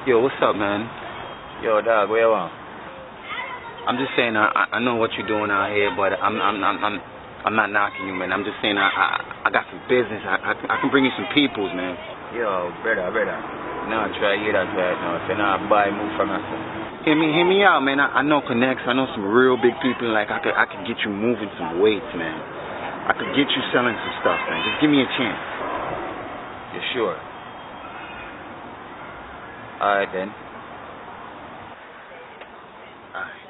Yo, what's up, man? Yo, dog, where you want? I'm just saying, I know what you're doing out here, but I'm not knocking you, man. I'm just saying, I got some business. I can bring you some peoples, man. Yo, brother. No, try hear that right now. Say, nah, buy, move from us. Hear me out, man. I know connects. I know some real big people. Like, I could get you moving some weights, man. I could get you selling some stuff, man. Just give me a chance. You sure? Alright then. Alright.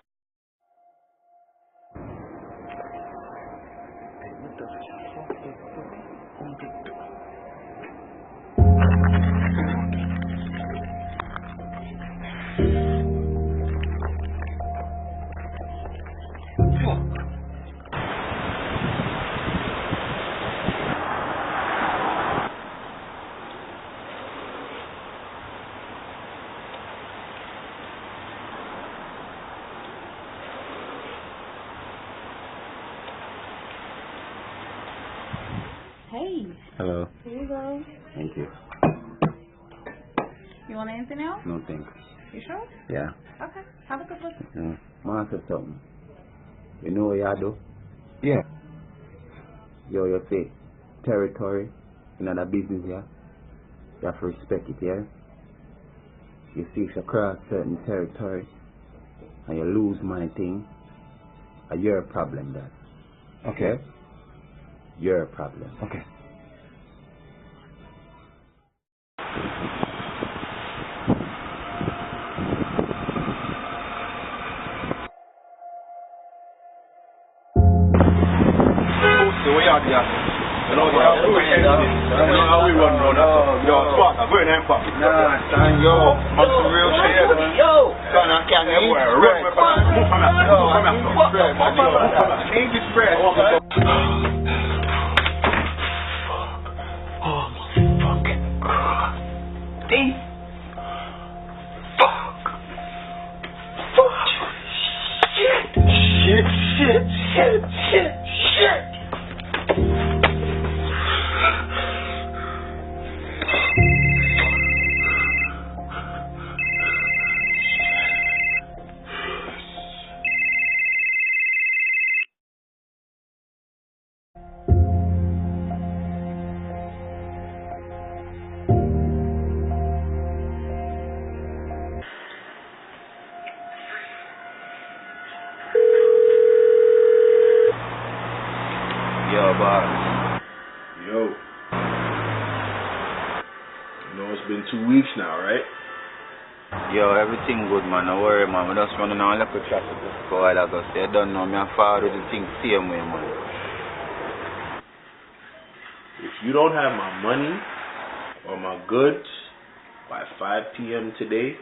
Hey, what the fuck is on the door? Hey. Hello. Here you go. Thank you. You want anything else? No thanks. You sure? Yeah. Okay. Have a good one. Man said something. You know what y'all do? Yeah. Yo, you say territory in other business, yeah? You have to respect it, yeah? You see, if you cross certain territory and you lose my thing, you're a problem, Dad. Okay. You're a problem. Okay. So we out there. You know how we run around that. Yo, spot, I'm going in pocket. Nah, son, yo, on some real shit. Yo. Son, I can't eat spread. I need the spread. Oh, my fucking God. Shit. Yo, boss. Yo. You know it's been 2 weeks now, right? Yo, everything good, man. No worry, man. We just running on local traffic just for a while ago. So you don't know me. I follow the thing same way, man. If you don't have my money or my goods by 5 p.m. today,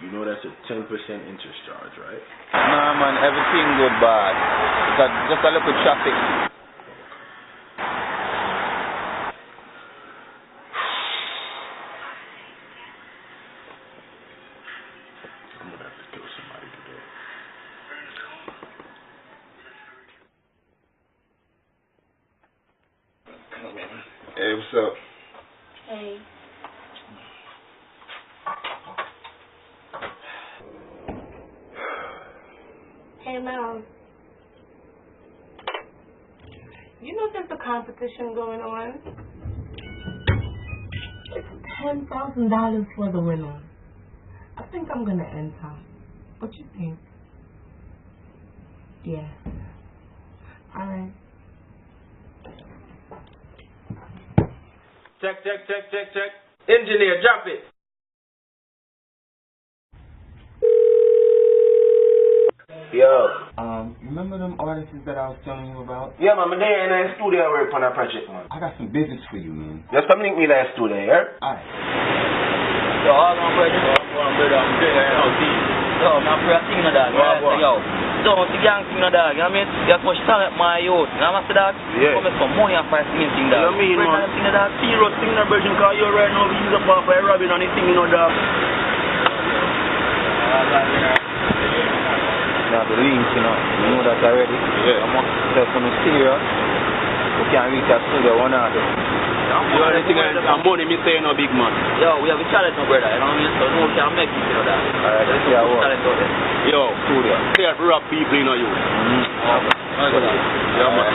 you know that's a 10% interest charge, right? Nah, man. Everything good, boss. Just a local traffic. I'm gonna have to kill somebody today. Hey, what's up? Hey. Hey, Mom. You know there's a competition going on? It's $10,000 for the winner. I think I'm gonna enter. What you think? Yeah. Alright. Check. Engineer, drop it. remember them artists that I was telling you about? Yeah, man, I'm there in the studio work on a project, man. I got some business for you, man. Just come link me in the studio, yeah? Alright. Yo, all my brother, I'm doing it now, see. Yo, I'm for a thing, dog. Yo, don't the gang thing, dog. You know what I mean? You're supposed to talent my youth. You know what I mean, dog? Yeah. Come make some money and for a singing thing, dog. You know what I mean, man? Thing, dog. Serious thing, no, virgin, because you're right now, we use up for Robin on this thing, you know, dog. Now the links, you know that already. Yeah. I'm tell some serious. We can't reach that studio one hour. You know anything I'm money, me say no big man. Yo, we have a challenge, no brother. You know what I mean? So no can make it, you know that. Alright, let's see how it works. Yo, Studio. clear for rap people, you know you. Yeah, man.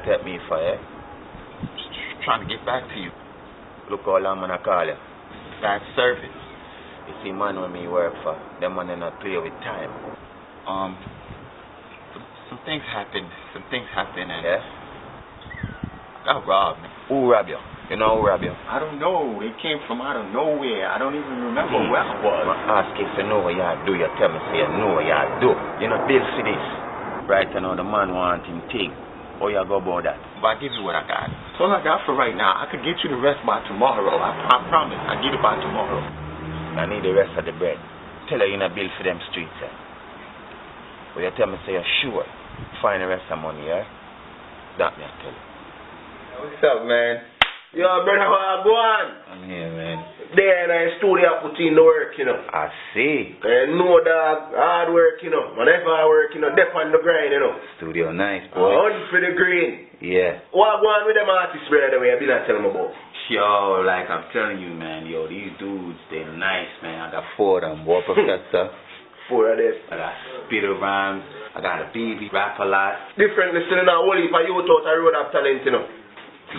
Take me for you. Just trying to get back to you. Look how long I'm gonna call you. Bad service. You see, man, when me work for, them man not play with time. Some things happen. And yeah. I got robbed. Who robbed you? You know who robbed you? I don't know. They came from out of nowhere. I don't even remember where I was. I ask if you know what you do. You tell me, say you know what you do. You know, Bill see this. Right now, the man want him take. How you go about that? But I give you what I got. That's all I got for right now. I could get you the rest by tomorrow. I promise. I'll get it by tomorrow. I need the rest of the bread. Tell her you not bill for them streets, eh? But you tell me, say you're sure. Find the rest of money, yeah? That me, I tell you. What's up, man? Yo, brother, go on. I'm here, man. There in the studio, put in the work, you know. I see. You know, dog, hard work, you know. Whenever I work, you know, dep on the grind, you know. Studio nice, boy. Hunt for the green. Yeah. What go on with them artists, brother, the way I've been telling them about? Yo, like I'm telling you, man, yo, these dudes, they nice, man. I got 4 of them, boy, Professor. 4 of them. I got Spitter Rhymes. I got a BB, rap a lot. Different listening now, only for youth out the road of talent, you know.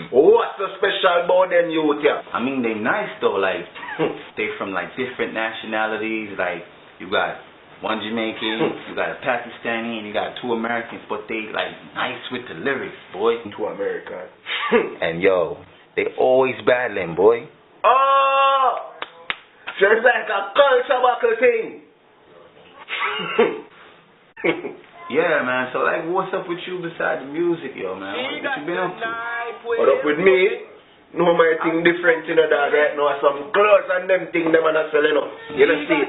What's so special about them youth, yeah? I mean, they nice, though, like, they from, like, different nationalities. Like, you got one Jamaican, you got a Pakistani, and you got 2 Americans, but they, like, nice with the lyrics, boy. 2 Americans. And, yo, they always battling, boy. Oh! So it's like a culture battle thing. Yeah, man. So, like, what's up with you besides the music, yo, man? What you been up to? What up with me? No, my thing different, you know, that right now. Some clothes and them thing them are not selling up. You know, see?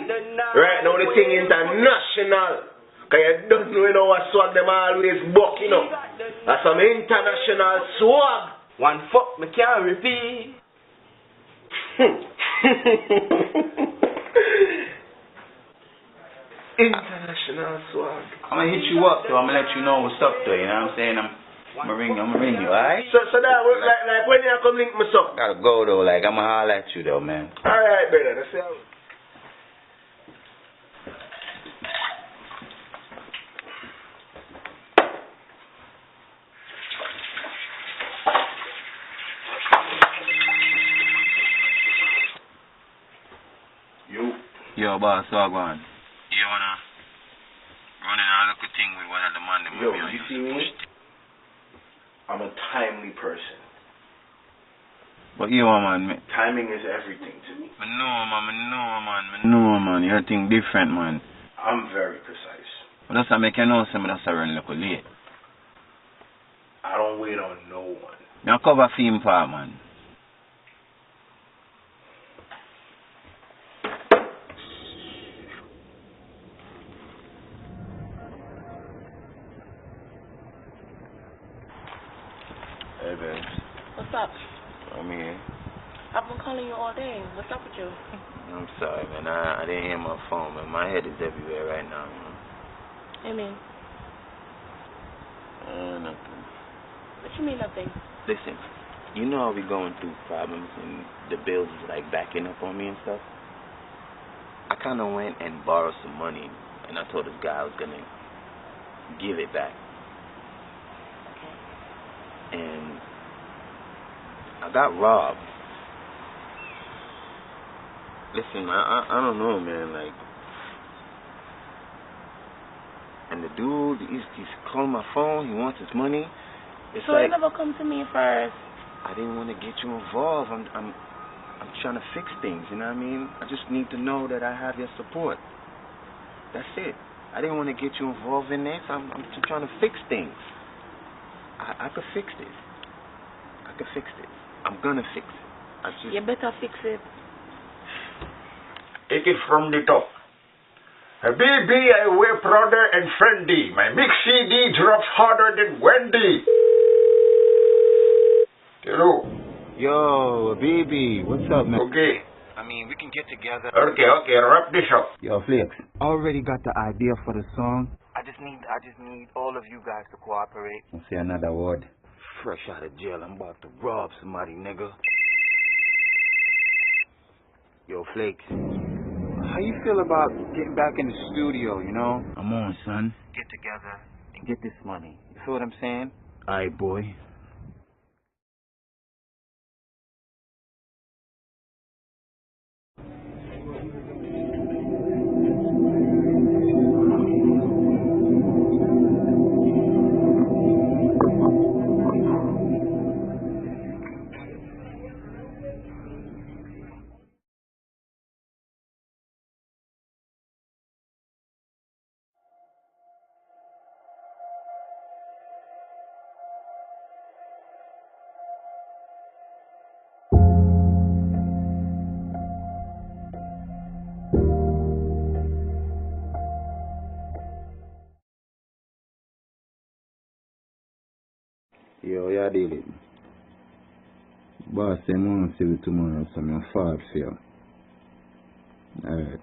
Right now, the thing international. Because you don't know, you know, what swag them always buck, you know. That's some international swag. One fuck, me can't repeat. International swag. I'm gonna hit you up, though. I'm gonna let you know what's up, though. You know what I'm saying? I'm gonna ring you, alright? So that work like when you come link me up. Gotta go, though. Like, I'm gonna holler at you, though, man. Alright, brother. Let's see how. Yo, boss, so go on. You wanna run in a little thing with one of the man that Yo, you see me? I'm a timely person. But you man, timing is everything to me. I know, man. You're thing different, man. I'm very precise. But that's make you know some that's run a little late. I don't wait on no one. Now cover theme part, man. been calling you all day. What's up with you? I'm sorry, man. I didn't hear my phone, man. My head is everywhere right now, man. I mean, Nothing. what you mean nothing? Listen, you know how we going through problems and the bills is like backing up on me and stuff? I kind of went and borrowed some money, and I told this guy I was going to give it back. Okay. And I got robbed. Listen, I don't know, man, like, and the dude, he's calling my phone, he wants his money. It's so like, you never come to me first? I didn't want to get you involved. I'm trying to fix things, you know what I mean? I just need to know that I have your support. That's it. I didn't want to get you involved in this. I'm just trying to fix things. I could fix this. I could fix this. I'm gonna fix it. You better fix it. Take it from the top. Baby, I wear Prada and Fendi. My mix CD drops harder than Wendy. Hello. Yo, baby, what's up, man? Okay. I mean, we can get together. Okay, wrap this up. Yo, Flakes, already got the idea for the song. I just need all of you guys to cooperate. I'll say another word. Fresh out of jail, I'm about to rob somebody, nigga. Yo, Flakes, how you feel about getting back in the studio, you know? I'm on, son. Get together and get this money. You feel what I'm saying? Aight, boy. Yo, yeah, deal it. Boss, I'm going to see you tomorrow, so I'm far for you. Alright.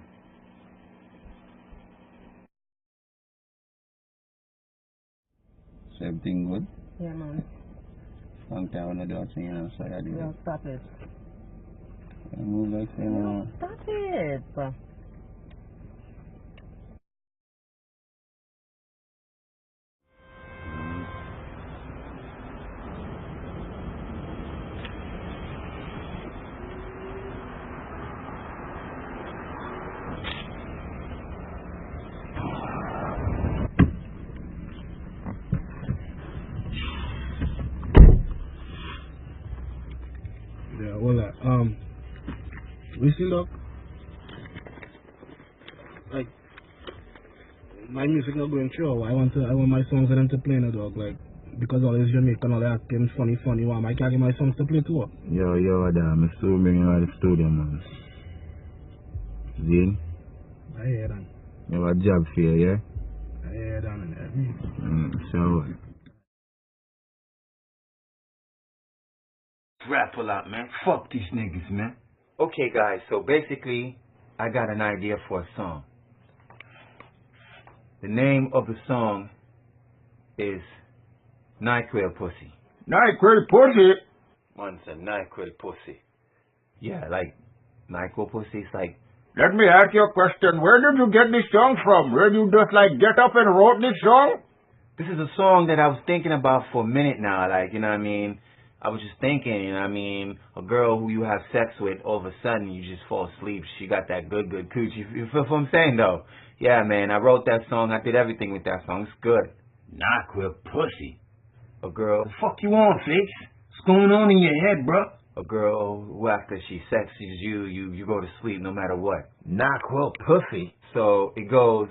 So everything good? Yeah, man. Long time when I do it, you know, so I do it. Yo, stop it. I move like say, Yo, stop it. Yeah, well, listen, dog. Like, my music not going through. I want my songs for them to play now, dog. Like, because all these Jamaican all that acting funny, why I can't get my songs to play too? Yo, Adam, I'm still bringing you out of the studio, man. Zin? I hear that. You have a job for you, yeah? I hear that. So, Rap a lot, man. Fuck these niggas, man. Okay, guys, so basically, I got an idea for a song. The name of the song is NyQuil Pussy. NyQuil Pussy? Man said NyQuil Pussy. Yeah, like NyQuil Pussy. It's like, Let me ask you a question. Where did you get this song from? Where you just like get up and wrote this song? this is a song that I was thinking about for a minute now. Like, you know what I mean? I was just thinking, you know what I mean? A girl who you have sex with, all of a sudden you just fall asleep. She got that good coochie. You feel what I'm saying, though? Yeah, man, I wrote that song. I did everything with that song. It's good. NyQuil Pussy? A girl, The fuck you on, Flakes? What's going on in your head, bro? a girl who after she sexes you go to sleep no matter what. NyQuil Pussy? So it goes,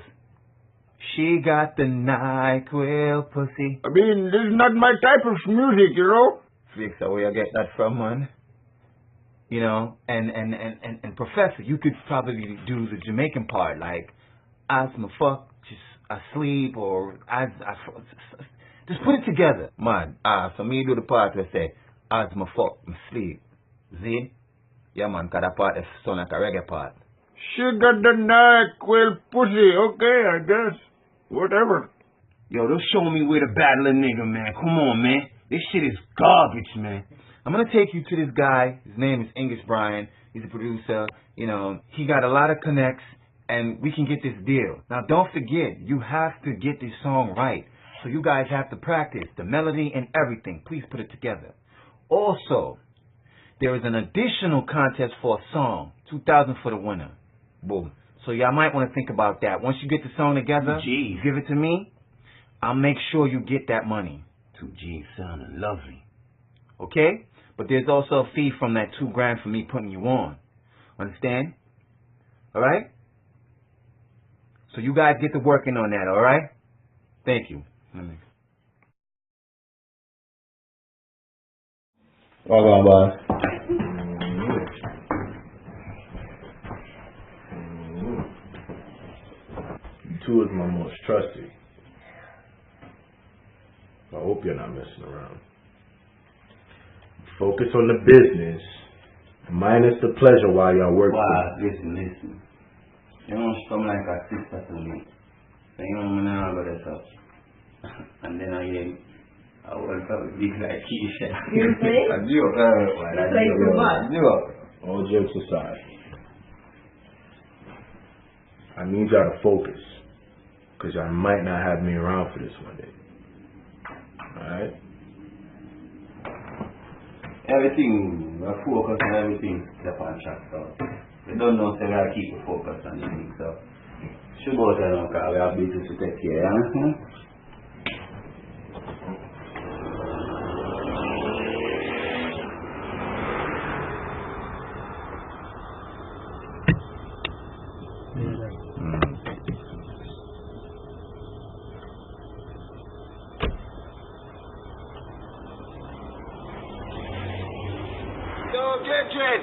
she got the NyQuil pussy. I mean, this is not my type of music, you know? Flakes, where you get that from, man? You know, and Professor, you could probably do the Jamaican part, like, as my fuck, just asleep, or just put it together, man. So me do the part, let's say, as my fuck, my sleep. See? Yeah, man, cause that part is sound like a reggae part. She got the NyQuil pussy, okay, I guess. Whatever. Yo, don't show me where to battle a nigga, man. Come on, man. This shit is garbage, man. I'm gonna take you to this guy. His name is Angus Bryan. He's a producer. You know, he got a lot of connects, and we can get this deal. Now, don't forget, you have to get this song right. So you guys have to practice the melody and everything. Please put it together. Also, there is an additional contest for a song. $2,000 for the winner. Boom. So y'all might want to think about that. Once you get the song together, give it to me. I'll make sure you get that money. 2G sounding lovely. Okay? But there's also a fee from that $2,000 for me putting you on. Understand? Alright? So you guys get to working on that, alright? Thank you. Welcome, boss. Two is my most trusted. I hope you're not messing around. Focus on the business, minus the pleasure while y'all work. Wow, listen. You don't come like a sister to me. So you don't know about that. And then I wake up with big like Keisha. You say? I joke. All jokes aside, I need y'all to focus, because y'all might not have me around for this one day. Alright? Everything, I focus on everything, step on track, so you don't know, so we gotta keep the focus on the thing, so should go to them, because we have business to take care, you understand?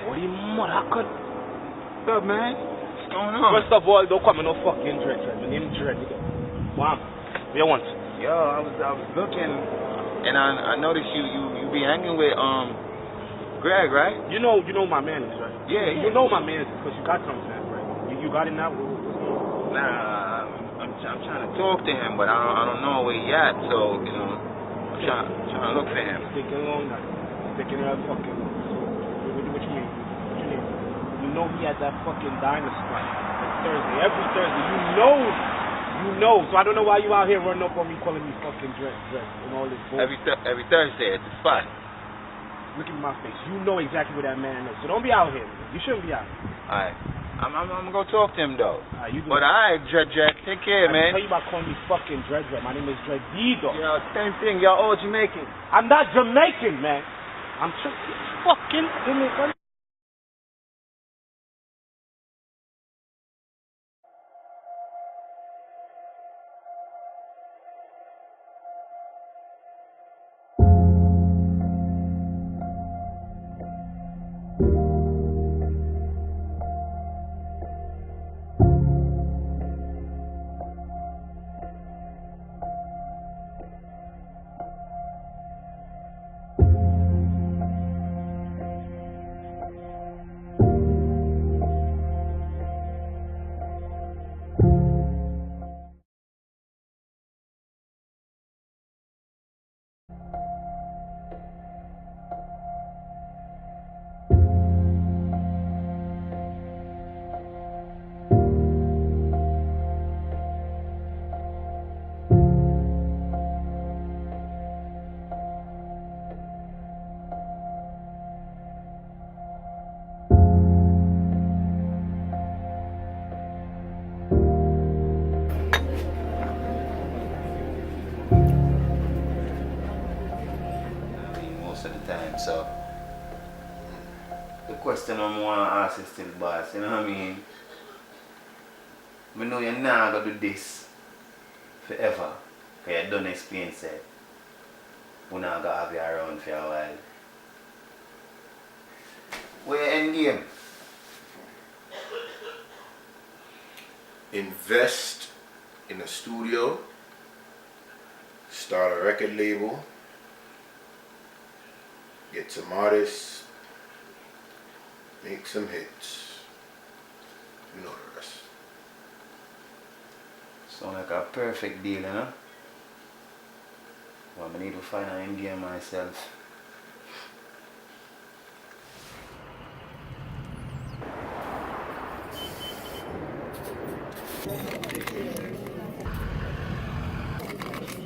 What do you motherfucker? What's up, man? What's going on? First of all, don't call me no fucking Dread. My name is Dread, nigga. Wow. What you want? Yo, I was looking, and I noticed you be hanging with Greg, right? You know my man is, right? Yeah. You know my man is, because you got something, right? You got it now? Nah, I'm trying to talk to him, but I don't know where he at, so, you know, I'm trying to look for him. It's taking long now. It's taking a fucking long. What you mean? You know he has that fucking diner spot Thursday. Every Thursday. You know. So I don't know why you out here running up on me calling me fucking Dread and all this bullshit. Every Thursday at the spot. Look at my face. You know exactly where that man is. So don't be out here. You shouldn't be out here. Alright. I'm gonna go talk to him though. You but alright, Dread, take care, man. I tell you about calling me fucking Dread. My name is Dread Dido. Yeah, same thing. Y'all all Jamaican. I'm not Jamaican, man. I'm fucking Jamaican. At the time, so the question I'm want to ask is still, boss, you know what I mean? I know you're not going to do this forever, because you don't explain, say, we're not going to have you around for a while. Where you end game? Invest in a studio, start a record label, get some artists, make some hits. You know the rest. Sound like a perfect deal, you know? Well, I need to find an end game myself.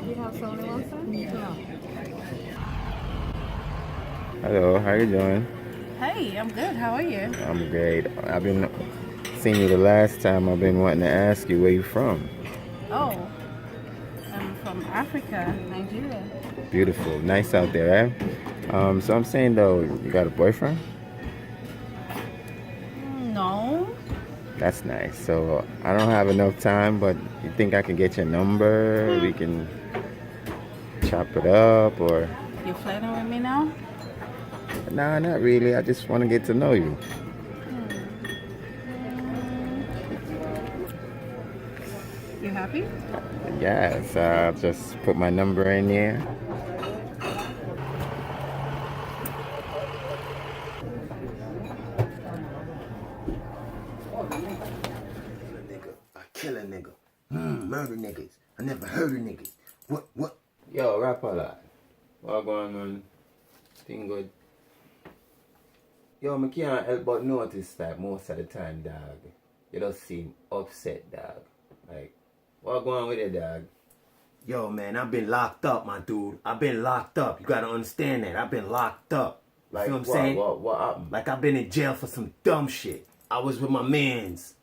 You have someone else? Yeah. Hello, how you doing? Hey, I'm good. How are you? I'm great. I've been seeing you the last time. I've been wanting to ask you where you from. Oh, I'm from Africa, Nigeria. Beautiful, nice out there, eh? So I'm saying though, you got a boyfriend? No. That's nice. So I don't have enough time, but you think I can get your number? We can chop it up, or? You flirting with me now? Nah, not really. I just want to get to know you. You happy? Yes, I'll just put my number in here. I kill a nigga. Murder niggas. I never heard of niggas. What? Yo, rap a lot. What going on? Thing good. Yo, I can't help but notice that most of the time, dog, you don't seem upset, dog. Like, what going on with it, dog? Yo, man, I've been locked up, my dude. I've been locked up. You gotta understand that. I've been locked up. Like, feel what I'm saying? What happened? Like, I've been in jail for some dumb shit. I was with my mans.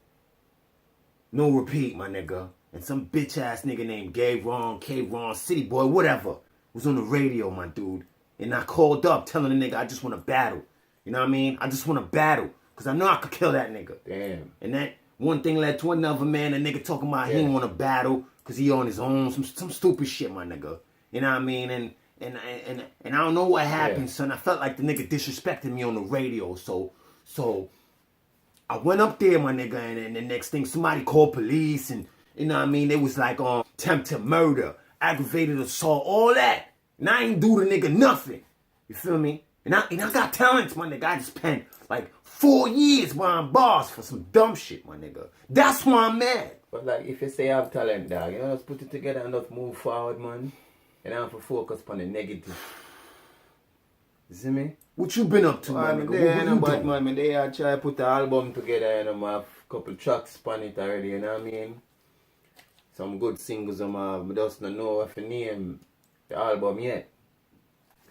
No repeat, my nigga. And some bitch-ass nigga named Gay Ron, K Ron, City Boy, whatever, was on the radio, my dude. And I called up telling the nigga I just want to battle. You know what I mean? I just want to battle. Because I know I could kill that nigga. Damn. And that one thing led to another, man. The nigga talking about he didn't want to battle because he on his own. Some stupid shit, my nigga. You know what I mean? And I don't know what happened, son. I felt like the nigga disrespected me on the radio. So I went up there, my nigga, and the next thing, somebody called police, and you know what I mean? They was like, attempted murder, aggravated assault, all that. And I ain't do the nigga nothing. You feel me? And I got talents, my nigga. I just spent like 4 years behind bars for some dumb shit, my nigga. That's why I'm mad. But like, if you say I have talent, dog, you know, just put it together and just move forward, man. You don't have to focus on the negative. You see me? What you been up to, my nigga? What you doing? Man, they are try to put the album together, and I have a couple tracks on it already, you know what I mean? Some good singles I just don't know what to name the album yet.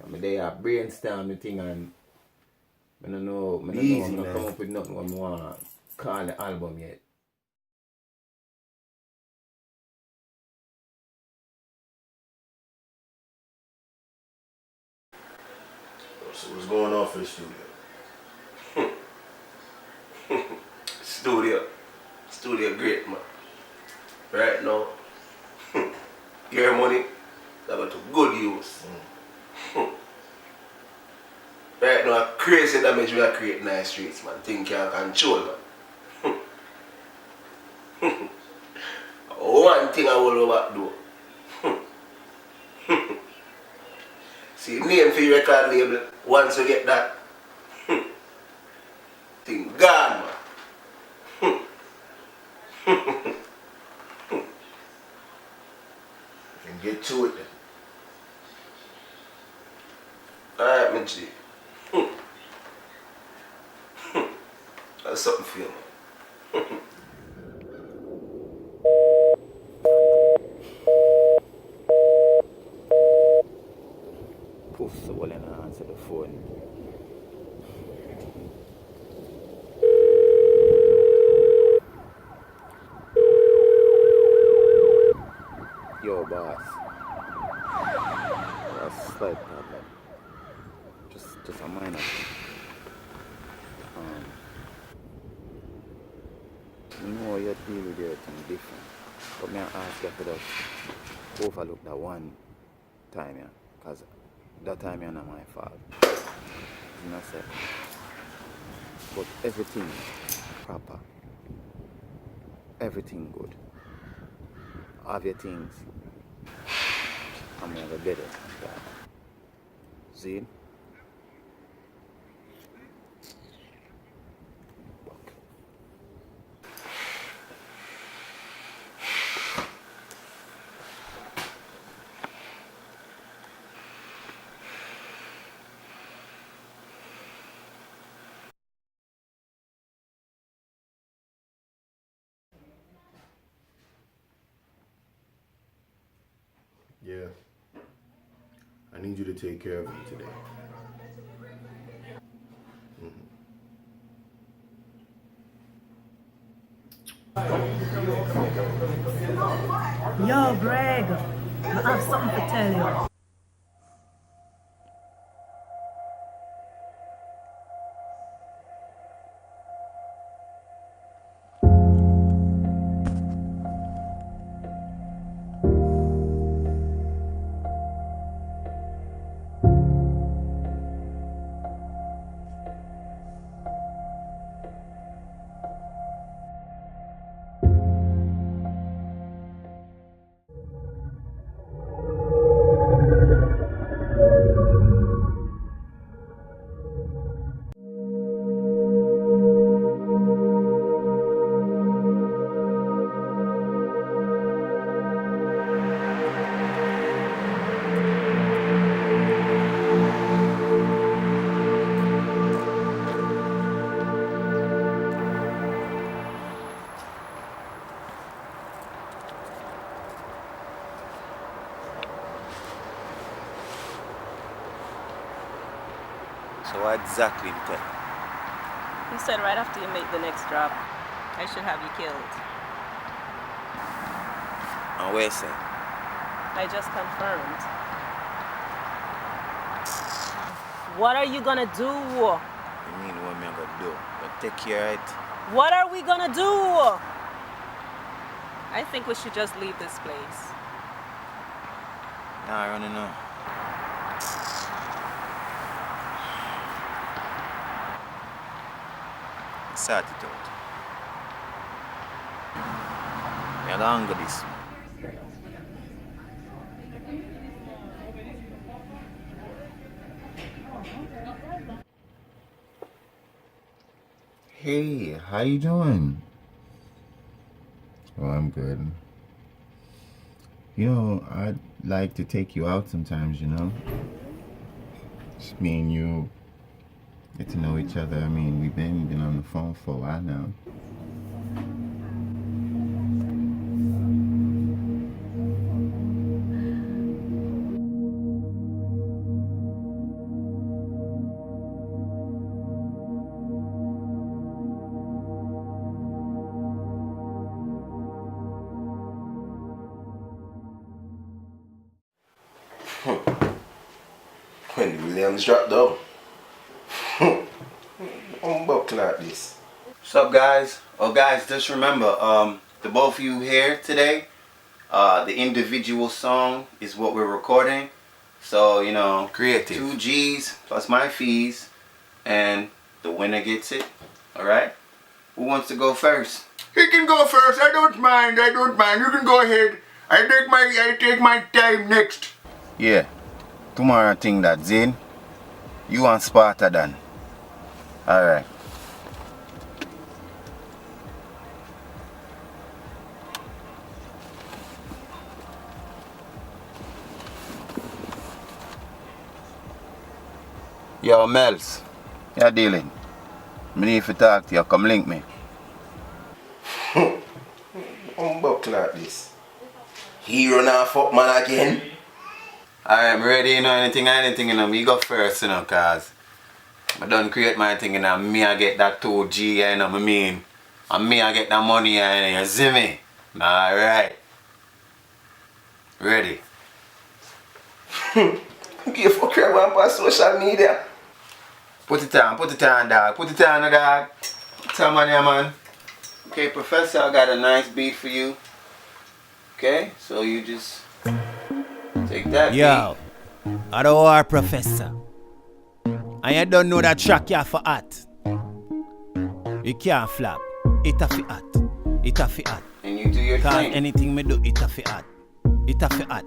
They are brainstorm the thing, and I don't know, I'm not come up with nothing what I want to call the album yet. So what's going on for the studio? Studio great, man. Right now, your money, I got to good use. Right now, crazy damage we are creating in the streets, man. Thing can't control, man. One thing I will about do. See, name for your record label, once you get that, thing gone, man. And get to it then. Alright, my G. That's something for you, man. Poof, so well, and I answer the phone. Yo, boss. That's a slight problem. Just a minor thing. You know you deal with everything different. But may I ask you to just overlook that one time, yeah? Because that time is not my fault. You know what? But everything proper. Everything good. Have your things. I'm gonna have a better. See? Yeah. I need you to take care of him today. Yo, Greg, I have something to tell you. So what exactly you tell? He said right after you make the next drop, I should have you killed. And where say? I just confirmed. What are you gonna do? You mean what me gonna do? But take care of it. What are we gonna do? I think we should just leave this place. Nah, I don't know. Sort it out. You're gonna go this way. Hey, how you doing? Oh, I'm good. You know, I'd like to take you out sometimes, you know? Just me and you get to know each other. I mean, we've been on the phone for a while now. When Williams dropped down. I'm buckling at this. What's up, guys? Oh, guys, just remember, the both of you here today, the individual song is what we're recording. So, you know, creative. 2 G's plus my fees, and the winner gets it. Alright? Who wants to go first? He can go first. I don't mind. You can go ahead. I take my time next. Yeah. Tomorrow I think that Zane, you want Sparta done. Alright. Yo, Mels, you're dealing. Me need to talk to you. Come link me. I'm buckling at this. Hero now fuck man again. Alright, I'm ready, you know, anything, you know, me go first, you know, cause I done create my thing, you know, me I get that 2G, you know what I mean? And me I get that money, you see me? Alright. Ready. Give a fuck on social media. Put it on, dog. Put it on, dog. Come on here, man. Okay, Professor, I got a nice beat for you. Okay, so you just take that Yo, I don't war Professor. And you don't know that track you for hot. You can't flap. It a fi hot. It a fi hot. And you do your Cause thing. anything me do, it a fi hot. It a fi hot.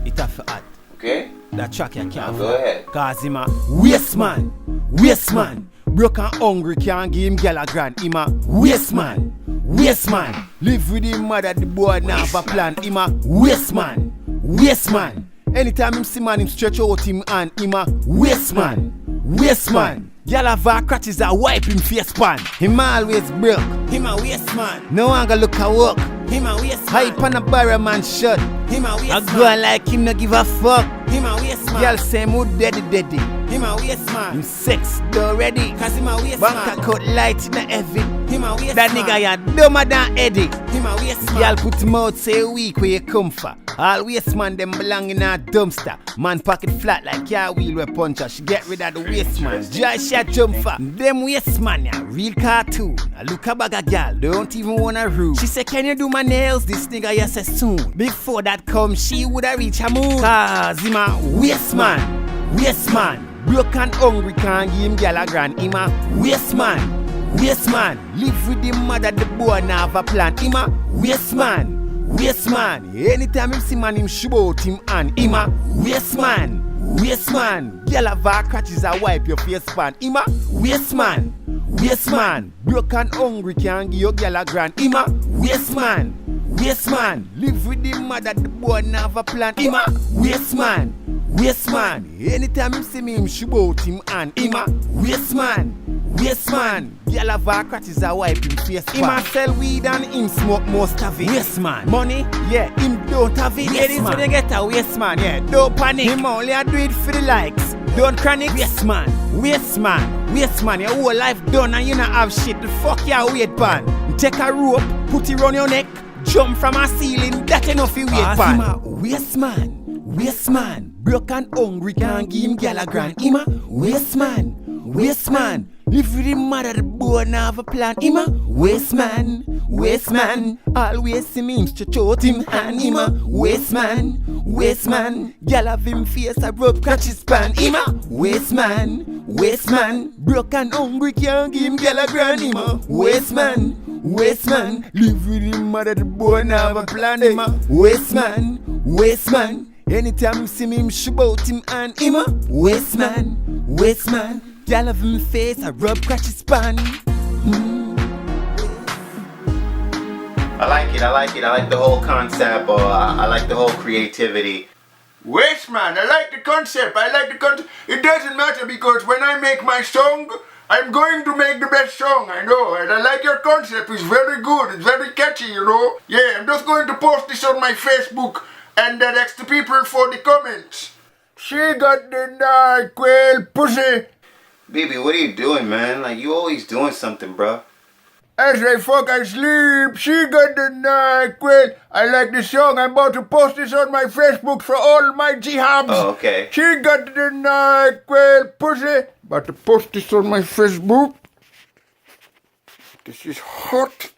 It a fi hot. Okay? That track you can't Go ahead. Cause him a waste man. Waste man. Broke and hungry can't give him girl a grand. Him a waste man. Waste man. Live with him mother the boy now have a plan. Him a waste man. Waste man. Anytime him see man him stretch out him hand. Him a waste man. Waste man. Girl have her crutches that wipe him face pan. Him always broke. Him a waste man. No one gonna look at work. Him a waste man. Hype on a barrier man shut. Him a waste man. I go on like him no give a fuck. Him a waste man. Girl say mood daddy. Him a waste man. Him sex already. Cause him a waste man. Bank account light in a heavy. Him a waste man. That nigga ya dumber than Eddie. Him a waste man. Girl put him out say a week where you come for. All waste man them belong in a dumpster. Man pocket flat like car wheel with puncher. She get rid of the waste man. Just shot jump for. Them waste man ya real cartoon. I look a bag of girl don't even wanna rule. She say can you do my nails? This nigga ya say soon. Before that come she woulda reach her moon. Cause him a waste man. Waste man. Broke and hungry can't give him gal a grand. Him a waste man. Waste man. Live with him mother the boy now have a plan. Him a waste man. Waste man. Anytime him see man him shoot out him and him a waste man. Waste man. Gal have a crutches a wipe your face pan. Him a waste man. Waste man. Broke and hungry can't give your gal a grand. Him a waste man. Waste man. Live with him mother the boy now have a plan. Him a waste man. Waste man. Anytime him see me him shoot out him and him a waste man. Waste man. Gyal have a crutches a wipe him face. Him a sell weed and him smoke most of it. Waste man. Money, yeah, him don't have it. Ladies when they get a waste man, yeah, don't panic. Him only a do it for the likes. Don't chronic. Waste man. Waste man. Waste man. Your whole life done and you not have shit. The fuck you wait pan. Take a rope, put it round your neck, jump from a ceiling. That enough you wait pan. Him a waste man. Waste man. Broke and hungry can't give him gal a grand. Him a waste man. Waste man. Live with him mother the boy now have a plan. Him a waste man. Waste man. Always see me him stretch out him hand. Him a waste man. Waste man. Gal have him face a rub catch his pan. Him a waste man. Waste man. Broke and hungry can't give him gal a grand. Him a waste man. Waste man. Live with him mother the boy now have a plan. Him a waste man. Waste man. Anytime you see me him shoot out him and him a waste man. Waste man. Gyal have him face a rub catch his pan. I like it. I like the whole concept, or I like the whole creativity. Waste man, I like the concept. It doesn't matter because when I make my song, I'm going to make the best song, I know. And I like your concept. It's very good. It's very catchy, you know. Yeah, I'm just going to post this on my Facebook and then ask the people for the comments. She got the NyQuil pussy. Baby, what are you doing, man? Like, you always doing something, bro. As I fuck and sleep, she got the NyQuil. I like the song. I'm about to post this on my Facebook for all my jihams. Oh, okay. She got the NyQuil pussy. About to post this on my Facebook. This is hot.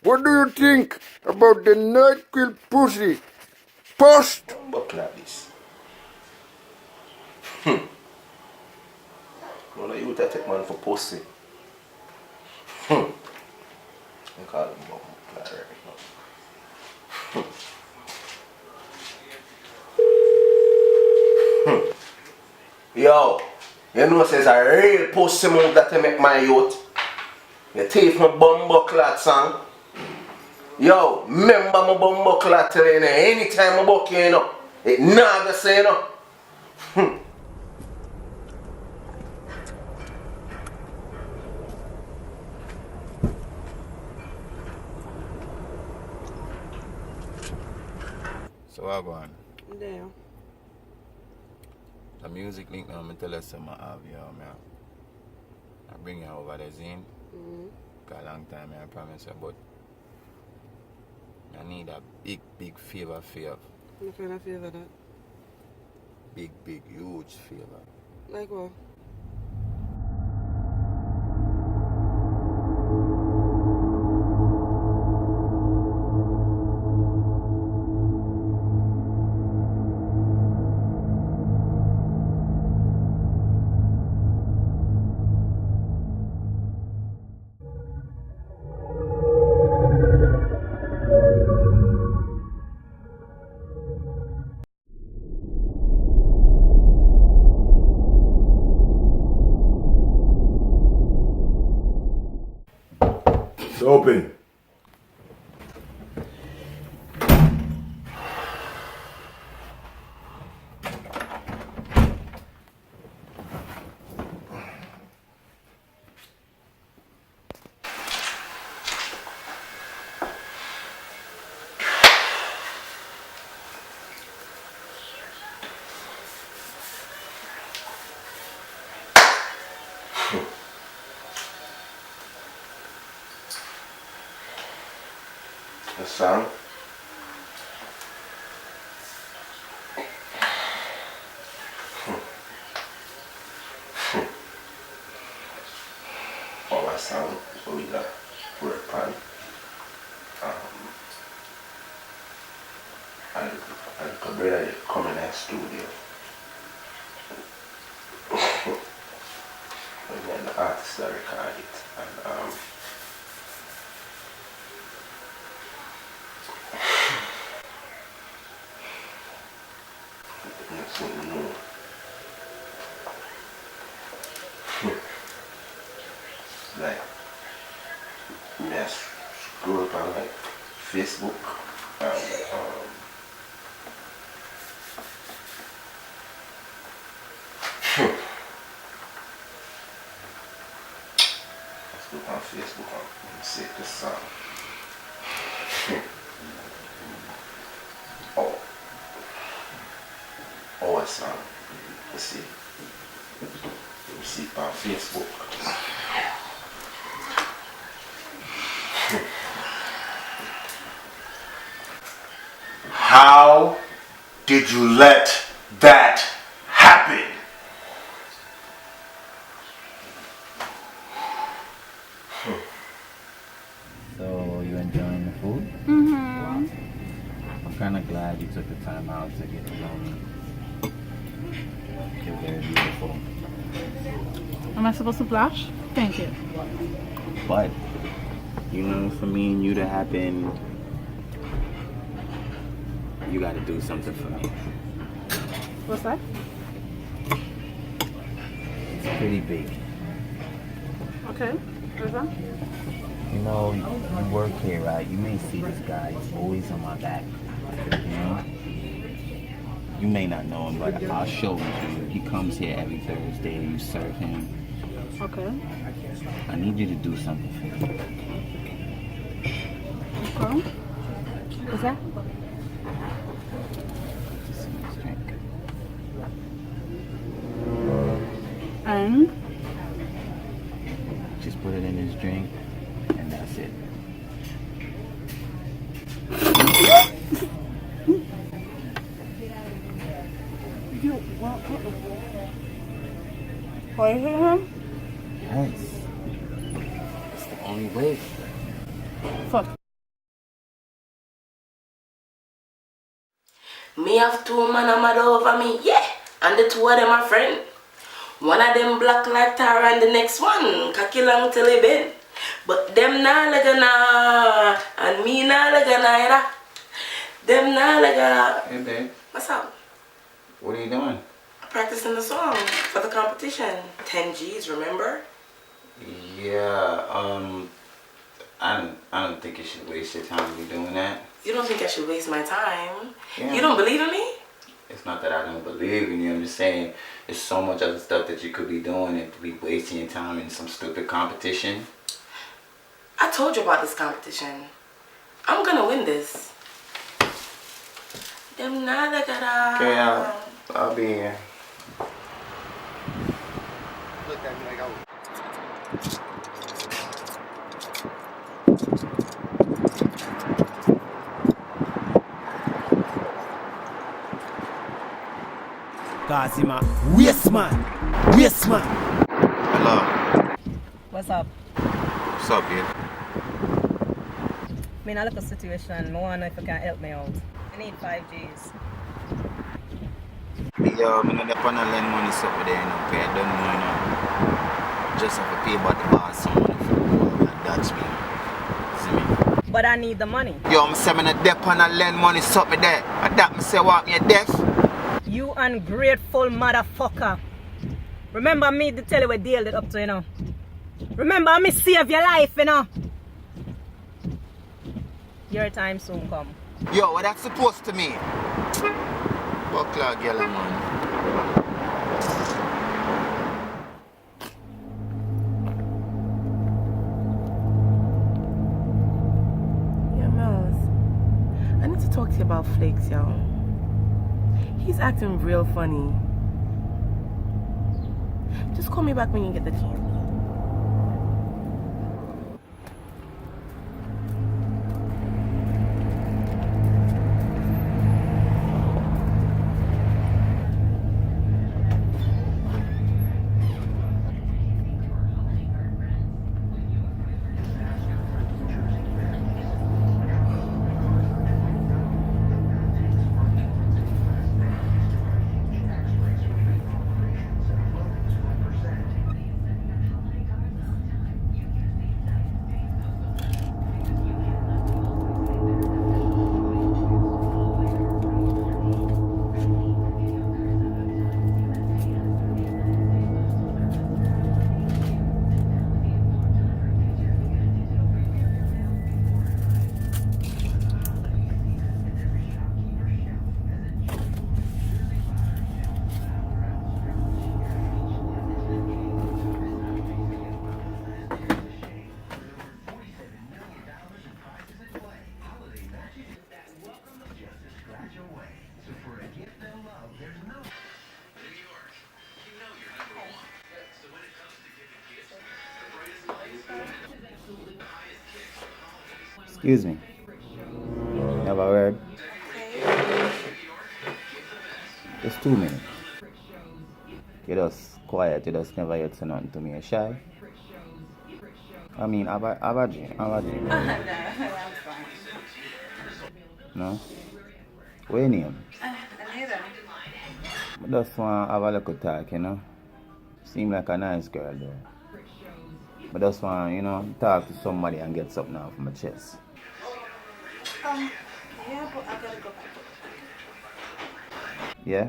What do you think about the NyQuil pussy? Post. Buckle like this. Well, you would take man for pussy. I call him buckle right now. Yo, you know says a real pussy move that I make my youth. You take my bumbucklat song. Yo, remember my bumbucklat tell you anytime I buck you, you know, it never say you know. So I go on. Damn. The music link now, I'm tell us some have you, man. I bring you over the zine. Got a long time, I promise you, but I need a big favor for you. What kind of favor that? Big, huge favor. Like what? It's open. The song. Our song, so we got work on. And the brother come in the studio. And then the artist that record it. And like, just scroll up on like Facebook and let's look on Facebook and see the song. Oh, it's on. Let's see. Let's see it on Facebook. How did you let that happen? So, you enjoying the food? Mm-hmm. I'm kind of glad you took the time out to get to know me. You're very beautiful. Am I supposed to blush? Thank you. But, you know, for me and you to happen, you gotta do something for me. What's that? It's pretty big. Okay. What's that? You know, you work here, right? You may see this guy, he's always on my back. You know? You may not know him, but I'll show him to you. He comes here every Thursday, you serve him. Okay. I need you to do something for me. Okay. What's that? Just some drink. And? Just put it in his drink, and that's it. You want poison him? Yes. It's the only way. Fuck. Me have two men mad over me, yeah. And the two of them are friends. One of them black like Tara and the next one cocky long till he bend. But them nah legana and me nah legana either. Them nah legana. Hey babe, What's up? what are you doing? Practicing the song for the competition. 10 G's, remember? Yeah, I don't think you should waste your time with doing that. You don't think I should waste my time? Yeah. You don't believe in me? It's not that I don't believe in you, I'm just saying there's so much other stuff that you could be doing and to be wasting your time in some stupid competition. I told you about this competition. I'm gonna win this. Them nada gara. Okay, I'll be here. Look at me like I Cause him a waste man. Waste man. Hello. What's up? What's up, babe? I'm in a little situation. I want to know if you can help me out. I need 5 G's. Yo, I'm not up on a lend money so there, you know, okay? I don't know, you know. Just have to pay about the boss some money for that's me. See me? But I need the money. Yo, I'm saying I'm not on a lend money so there. And that me say what me deaf. You ungrateful motherfucker. Remember me to tell you what deal it up to, you know. Remember me save your life, you know. Your time soon come. Yo, what that's supposed to mean? Buckler girl, man. Yeah, Miles. I need to talk to you about Flakes, y'all. He's acting real funny. Just call me back when you get the chance. Excuse me. You have a word? Just 2 minutes. You just quiet, you just never yet say nothing to me. You shy? I mean, have a drink. No, I'm fine. No? What your name? Anita. I just want to have a little talk, you know? Seem like a nice girl though. I just want, you know, talk to somebody and get something off my chest. Yeah, but I gotta go back. Yeah?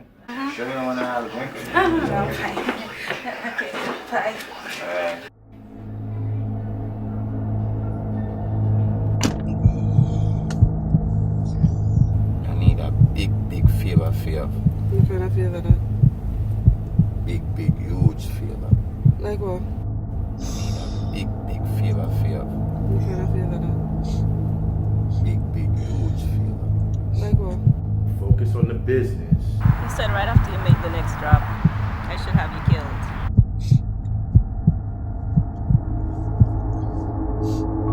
Sure you don't want to have a drink? No, I'm fine. Okay, bye. Alright. I need a big favor for you. What kind of favor that? Big, huge favor. Like what? I need a big favor for you. What kind of favor that? Big, huge favor. Like what? Focus on the business. You said right after you make the next drop, I should have you killed.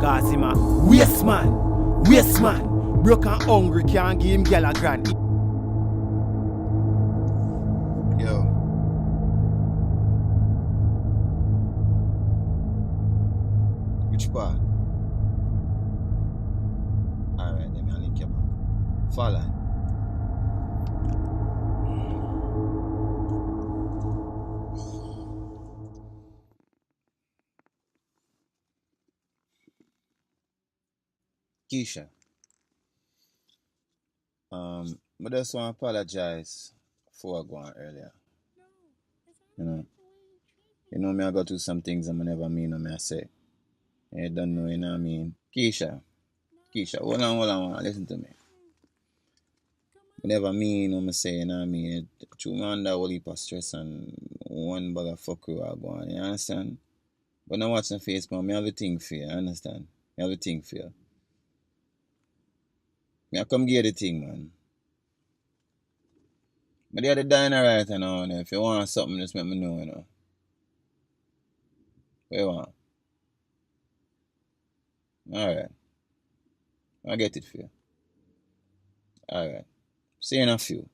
Cause him a waste man. Broke and hungry, can't give him girl a grand. Yo. Which part? Alright, let me link you back. Follow. Keisha. I just want to apologize for what going earlier. You know me, I got to some things I never mean or me I say. You don't know, you know what I mean? Keisha, hold on, listen to me. I never mean what I say, you know what I mean? True, me under a whole heap of stress and one bag of fuck you are going, you understand? But now watching Facebook, I have a thing for you, understand? I have a thing for you. I come get the thing, man. But they are the diner right now, and if you want something, just let me know, you know. What you want? Alright. I'll get it for you. Alright. See you in a few.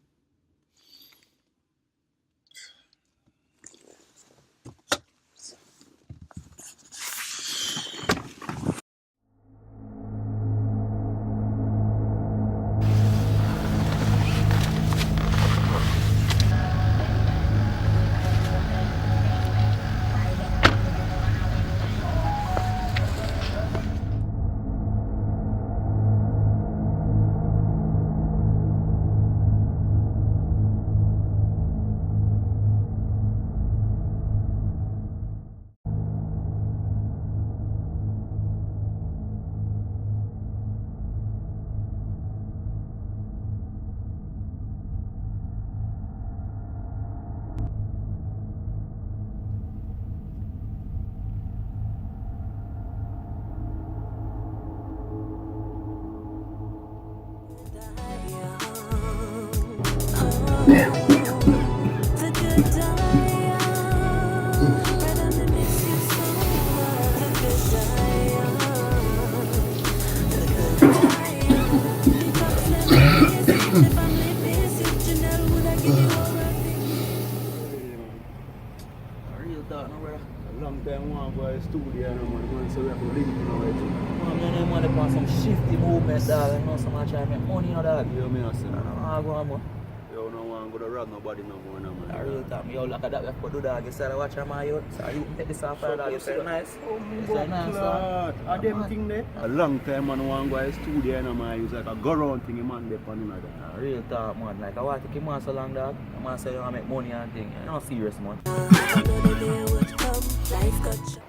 Yo, look at that, we have to do that. You said, watch my youth. So you take this off for that. You say, nice. You say, nice, sir. Are them thing there? A long time, man, one go to studio and I use like a go round thing, man, they pon that. Real talk, man. Like, I want to keep man so long, dog. I man say you want to make money and thing. You're not serious, man.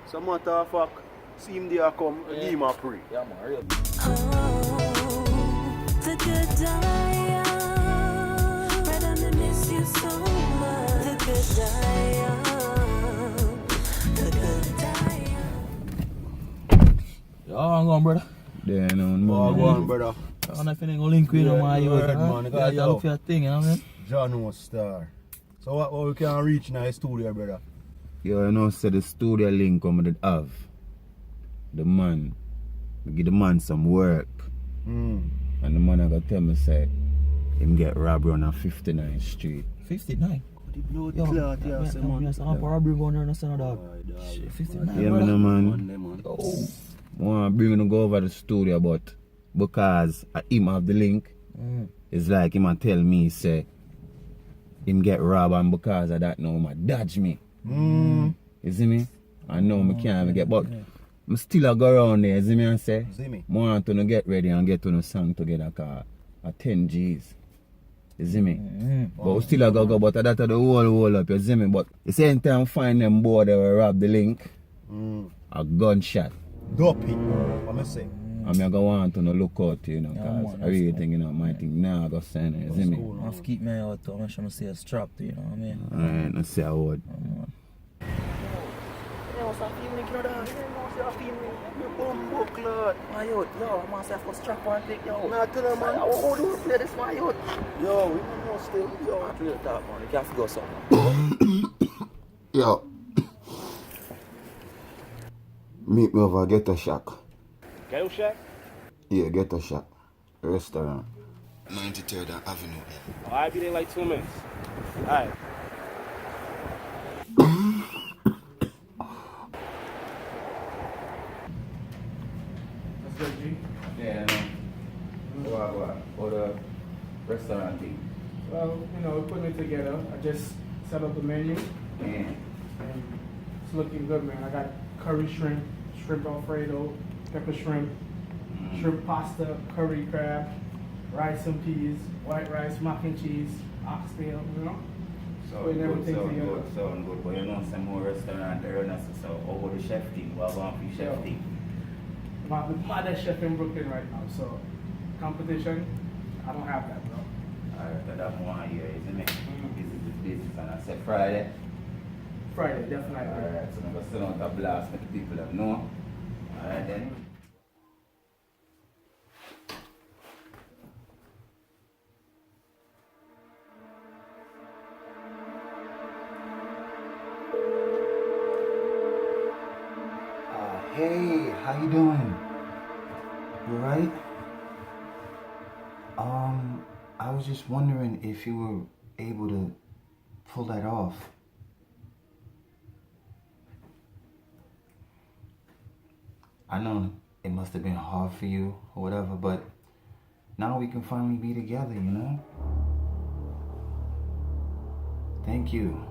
Some matter of fact, see him there come, give him a pray. Yeah, man, real. The good die, brother, me miss you so much. The good die, the good die. Yo, I'm going, brother. Yeah, no. Go on, brother. I don't know if you go link with my youth. Yeah, you look for your thing, you know what I mean? John was star. So what we can reach now is studio, brother? Yo, you know, say the studio link come with have. The man I give the man some work. Mm. And the man I got tell me say him get robbed on 59th Street. 59? The blood Yo, clot, yeah, say man. Yes, I'm robbery runner and son of dog. Shit, 59. Yeah, bro. me no man. Yo. I want to bring him to go over the studio, but because him have the link, it's like him a tell me say him get robbed and because of that now him dodge me. You see me? I know me can't even get, but I still a go around there, see me and say, I want to get ready and get to no song together cause a 10 G's. You see me? But we still a go, but that the whole up, you see me? But the same time find them boy that will rob the link, a gunshot. Dopey, what I say? I'm going to want to no look out, you know, because I really think, you know, my thing now I go send it, you see me? I have to keep me out to make sure I see a strap, you know what I mean? Alright, let's see a word. Yo, so feeling you know that? You know, so feeling you bumbo clot. My youth, yo, I must have a strap on pick, yo. Nah, tell them, man. How do you play this, my youth? Yo, we don't know still. Yo, I feel that, man. You can't go something. Yo. Meet me over Ghetto Shack. Ghetto Shack? Yeah, Ghetto Shack. Restaurant. 93rd Avenue. Oh, I'll be there in like 2 minutes. Alright. That's good, G. Yeah, no. What the restaurant thing? Well, you know, we're putting it together. I just set up the menu. Yeah. And it's looking good, man. I got curry shrimp, shrimp Alfredo, pepper shrimp, shrimp pasta, curry crab, rice and peas, white rice, mac and cheese, oxtail, you know? Sound good, but you know some more restaurant there and so over the chef thing, what about the chef thing? I'm the baddest chef in Brooklyn right now, so competition, I don't have that, bro. Alright, so that one here, isn't it? This is and I said Friday. Friday, definitely. Alright, so I'm going to send out a blast with the people that know. Alright then. Hey, how you doing? You right? I was just wondering if you were able to pull that off. I know it must have been hard for you or whatever, but now we can finally be together, you know? Thank you.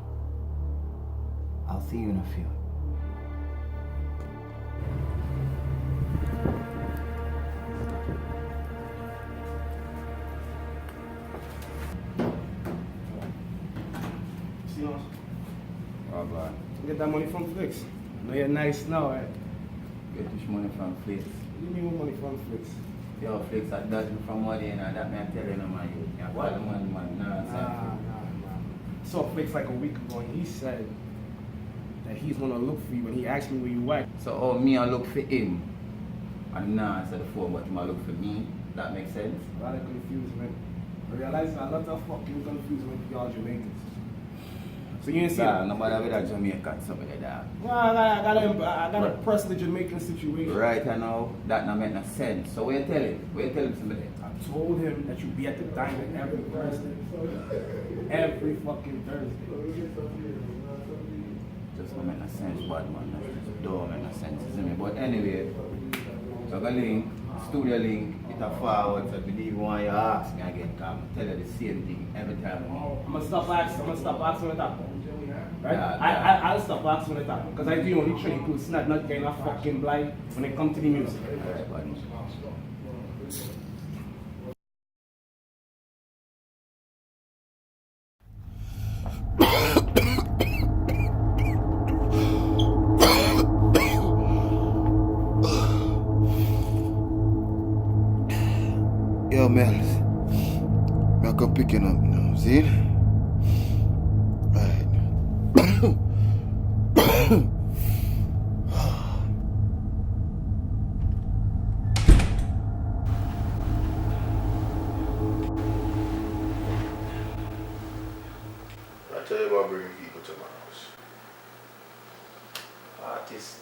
I'll see you in a few. Get that money from Flix. No, you're nice now, eh? Get this money from Flix. What do you mean money from Flix? Yo, Flix, that doesn't from what you know, that man tell you no man, you can't call the money, man. Nah. Saw Flix like a week ago and he said that he's gonna look for you and he asked me where you at. So, me, I look for him. And now answer the phone, but him, I look for me. That makes sense? A lot of confusion. I realize a lot of fucking confusion with y'all Jamaicans. So you didn't see that? Nobody with a Jamaican, somebody like that. No, I gotta press the Jamaican situation. Right, I know. That not make no sense. So what you tell him? What you tell him somebody? I told him that you be at the diner every Thursday. Every fucking Thursday. Just don't make no sense, bad man. Just don't make no sense, isn't it? But anyway, so the link, studio link, it a forward, so I believe when you ask me again, come tell you the same thing every time. I'm gonna stop asking the top. Right? Yeah. I'll stop asking the top. Because I do only train people, it's not getting a fucking blind when it comes to the music. Alright, buddy. Yo, man, I come picking up now, see? Right. I tell you about bringing people to my house. Artist,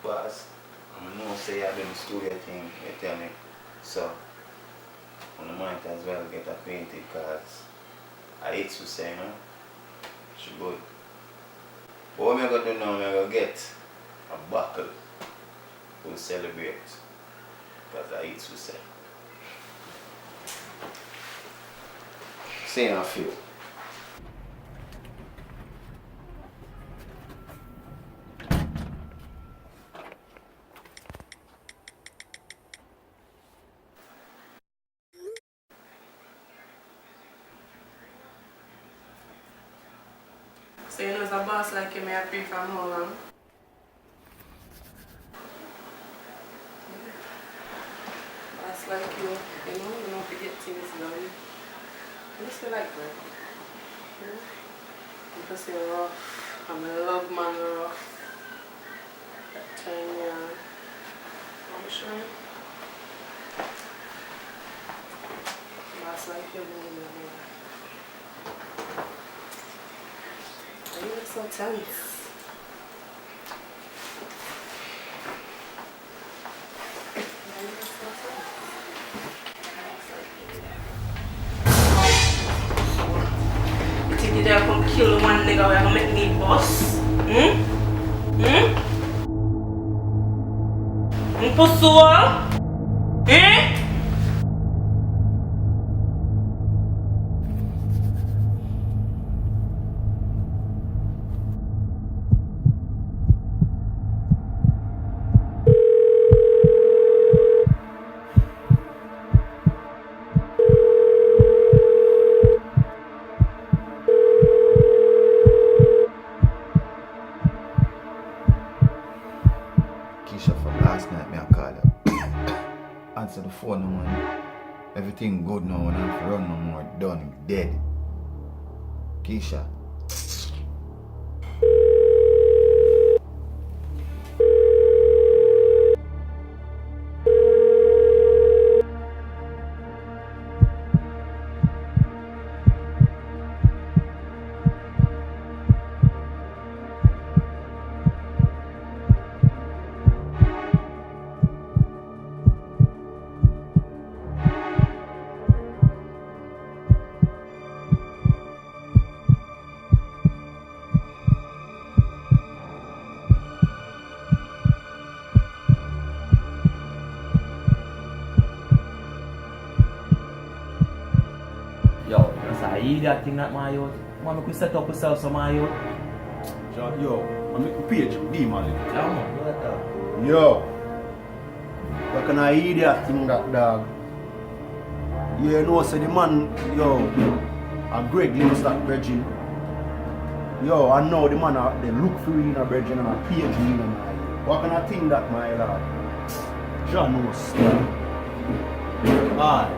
boss, I know say I've been in the studio thing So, I might as well get acquainted because I hate to say, you know, she good. But what I'm going to do now, I'm going to get a buckle to celebrate because I hate to say. See how I feel. So you know, as a boss like you, may I pray from how long? Boss like you know, forget things done. I just feel like that. Because you're rough. I'm a love man rough. That time, yeah. I'm sure. Boss like you, you look so tense. You think you're gonna kill one nigga where gonna make me boss? Pussy? Keisha, from last night, me I call you. Answer the phone, no man. Everything good now, and I have to run no more. Done, dead. Keisha. Yo, that's a idiot thing that my youth. Man, we could set up ourselves some my youth. Yo, I make a page, D man. Yeah, man, do that. Yo, what kind of idiot thing that dog? You know, say the man, yo, a Greg Linus that virgin. Yo, I know the man, they look for you in a virgin and a page in a my. What kind of thing that my lord? John knows. Alright.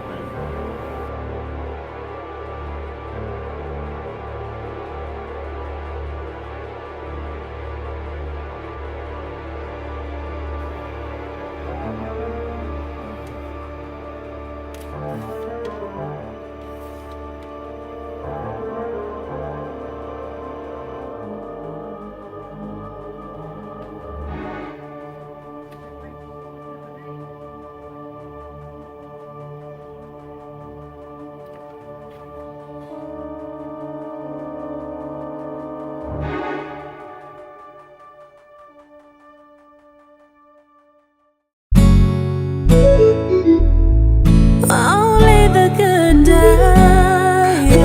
Only the good die.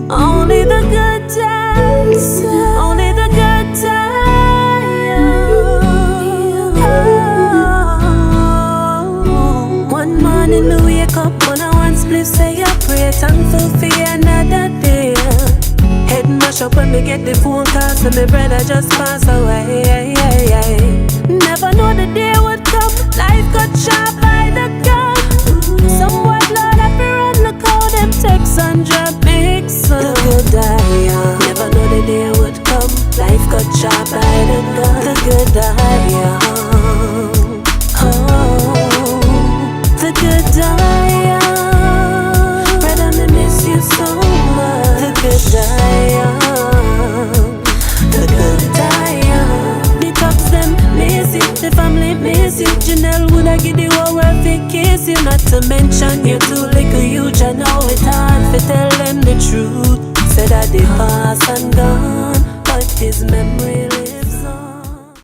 Only the good times. Only the good times. One morning me wake up when I want split say I pray thankful for another day. Head mash up when me get the phone call so my brother just pass away. Never know the day would come. Life got shot by the gun. Some white blood have to run the code. Them text and drop mix. The good die young. Never know the day would come. Life got shot by the gun. The good die young. Oh, the good die young. Brother, me miss you so much. The good die young. The good die young. The cops them miss you. The family miss you. coulda give the whole world fi kiss you, not to mention you too little huge. I know it hard fi tell them the truth. Say that they pass and go.